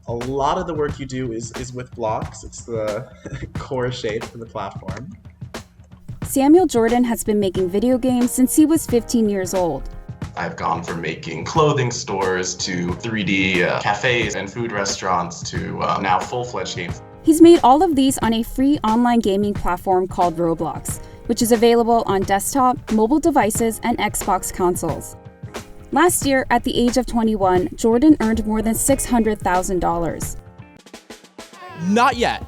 A lot of the work you do is with blocks. It's the core shape for the platform. Samuel Jordan has been making video games since he was 15 years old. I've gone from making clothing stores to 3D cafes and food restaurants to now full-fledged games. He's made all of these on a free online gaming platform called Roblox, which is available on desktop, mobile devices, and Xbox consoles. Last year, at the age of 21, Jordan earned more than $600,000. Not yet.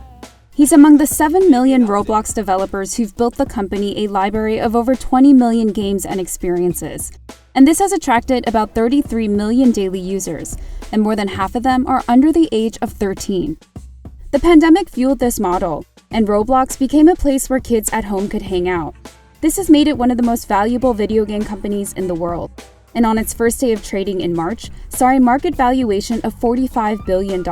He's among the 7 million Roblox developers who've built the company a library of over 20 million games and experiences. And this has attracted about 33 million daily users, and more than half of them are under the age of 13. The pandemic fueled this model, and Roblox became a place where kids at home could hang out. This has made it one of the most valuable video game companies in the world, and on its first day of trading in March, saw a market valuation of $45 billion.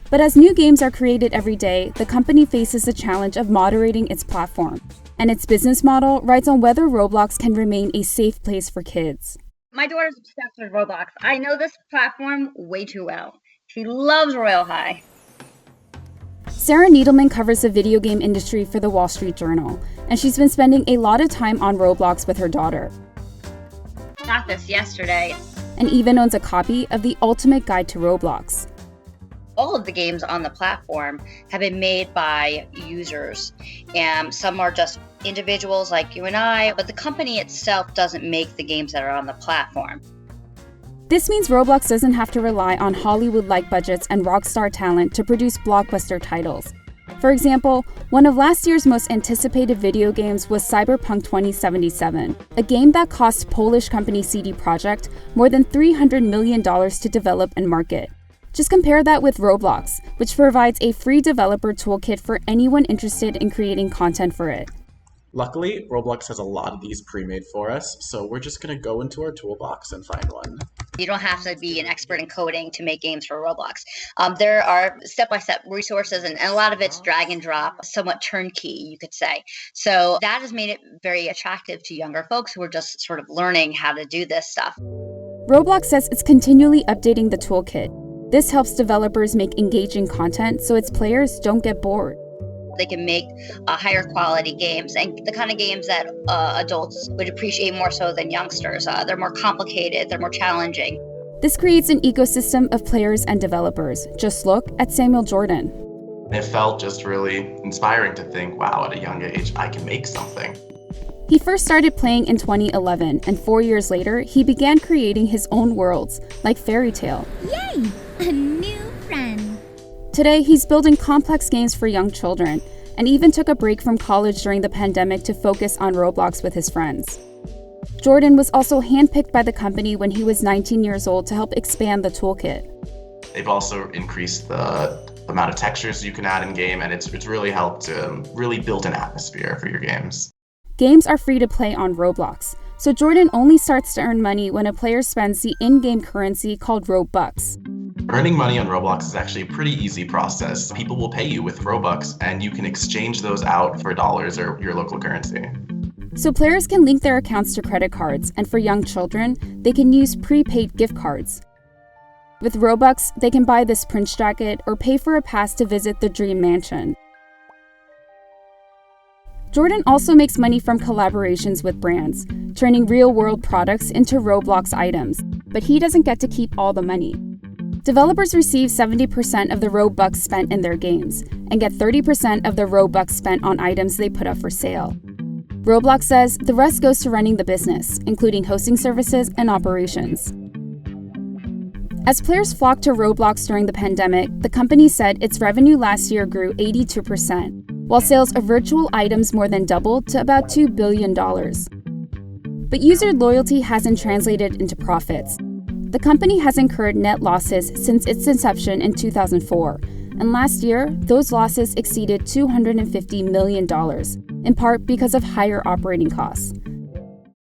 But as new games are created every day, the company faces the challenge of moderating its platform, and its business model rides on whether Roblox can remain a safe place for kids. My daughter's obsessed with Roblox. I know this platform way too well. She loves Royal High. Sarah Needleman covers the video game industry for the Wall Street Journal, and she's been spending a lot of time on Roblox with her daughter. Got this yesterday. And even owns a copy of the Ultimate Guide to Roblox. All of the games on the platform have been made by users, and some are just individuals like you and I, but the company itself doesn't make the games that are on the platform. This means Roblox doesn't have to rely on Hollywood-like budgets and rockstar talent to produce blockbuster titles. For example, one of last year's most anticipated video games was Cyberpunk 2077, a game that cost Polish company CD Projekt more than $300 million to develop and market. Just compare that with Roblox, which provides a free developer toolkit for anyone interested in creating content for it. Luckily, Roblox has a lot of these pre-made for us, so we're just going to go into our toolbox and find one. You don't have to be an expert in coding to make games for Roblox. There are step-by-step resources, and a lot of it's drag and drop, somewhat turnkey, you could say. So that has made it very attractive to younger folks who are just sort of learning how to do this stuff. Roblox says it's continually updating the toolkit. This helps developers make engaging content so its players don't get bored. They can make higher quality games, and the kind of games that adults would appreciate more so than youngsters. They're more complicated, they're more challenging. This creates an ecosystem of players and developers. Just look at Samuel Jordan. It felt just really inspiring to think, wow, at a young age, I can make something. He first started playing in 2011, and 4 years later, he began creating his own worlds, like Fairy Tale. Yay! A new friend! Today, he's building complex games for young children, and even took a break from college during the pandemic to focus on Roblox with his friends. Jordan was also handpicked by the company when he was 19 years old to help expand the toolkit. They've also increased the amount of textures you can add in game, and it's really helped to really build an atmosphere for your games. Games are free to play on Roblox, so Jordan only starts to earn money when a player spends the in-game currency called Robux. Earning money on Roblox is actually a pretty easy process. People will pay you with Robux, and you can exchange those out for dollars or your local currency. So players can link their accounts to credit cards, and for young children, they can use prepaid gift cards. With Robux, they can buy this Prince jacket or pay for a pass to visit the Dream Mansion. Jordan also makes money from collaborations with brands, turning real-world products into Roblox items, but he doesn't get to keep all the money. Developers receive 70% of the Robux spent in their games, and get 30% of the Robux spent on items they put up for sale. Roblox says the rest goes to running the business, including hosting services and operations. As players flocked to Roblox during the pandemic, the company said its revenue last year grew 82%, while sales of virtual items more than doubled to about $2 billion. But user loyalty hasn't translated into profits. The company has incurred net losses since its inception in 2004, and last year, those losses exceeded $250 million, in part because of higher operating costs.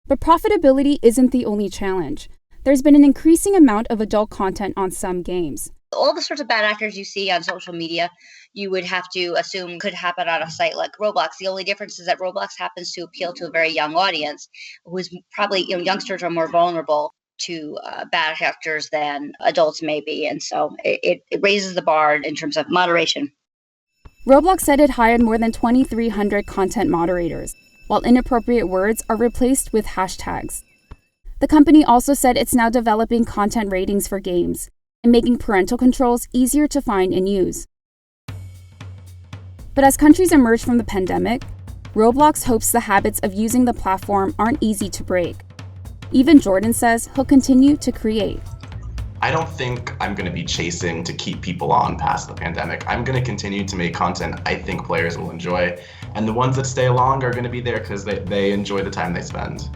But profitability isn't the only challenge. There's been an increasing amount of adult content on some games. All the sorts of bad actors you see on social media, you would have to assume could happen on a site like Roblox. The only difference is that Roblox happens to appeal to a very young audience, who is probably, youngsters are more vulnerable. to bad actors than adults may be. And so it raises the bar in terms of moderation. Roblox said it hired more than 2,300 content moderators, while inappropriate words are replaced with hashtags. The company also said it's now developing content ratings for games and making parental controls easier to find and use. But as countries emerge from the pandemic, Roblox hopes the habits of using the platform aren't easy to break. Even Jordan says he'll continue to create. I don't think I'm going to be chasing to keep people on past the pandemic. I'm going to continue to make content I think players will enjoy, and the ones that stay along are going to be there because they enjoy the time they spend.